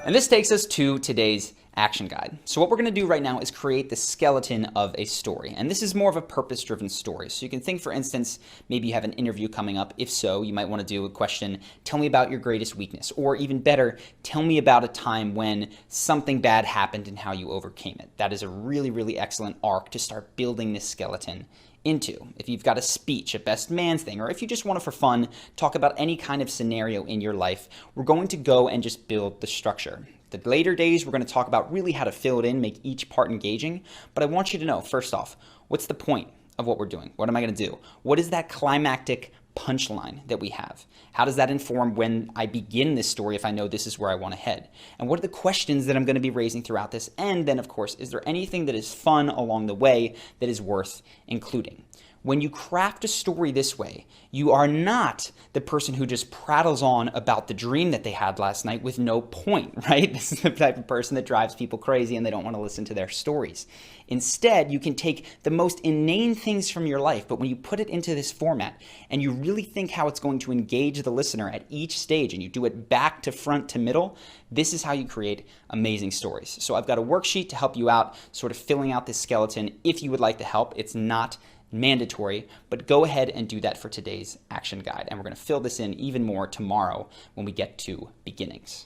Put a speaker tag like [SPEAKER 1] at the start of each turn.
[SPEAKER 1] And this takes us to today's action guide. So what we're going to do right now is create the skeleton of a story. And this is more of a purpose-driven story. So you can think, for instance, maybe you have an interview coming up. If so, you might want to do a question, tell me about your greatest weakness. Or even better, tell me about a time when something bad happened and how you overcame it. That is a really, really excellent arc to start building this skeleton into. If you've got a speech, a best man's thing, or if you just want to, for fun, talk about any kind of scenario in your life, we're going to go and just build the structure. The later days, we're going to talk about really how to fill it in, make each part engaging. But I want you to know, first off, what's the point of what we're doing? What am I going to do? What is that climactic punchline that we have? How does that inform when I begin this story if I know this is where I want to head? And what are the questions that I'm going to be raising throughout this? And then, of course, is there anything that is fun along the way that is worth including? When you craft a story this way, you are not the person who just prattles on about the dream that they had last night with no point, right? This is the type of person that drives people crazy and they don't want to listen to their stories. Instead, you can take the most inane things from your life, but when you put it into this format and you really think how it's going to engage the listener at each stage and you do it back to front to middle, this is how you create amazing stories. So I've got a worksheet to help you out sort of filling out this skeleton if you would like to help. It's not mandatory, but go ahead and do that for today's action guide. And we're going to fill this in even more tomorrow when we get to beginnings.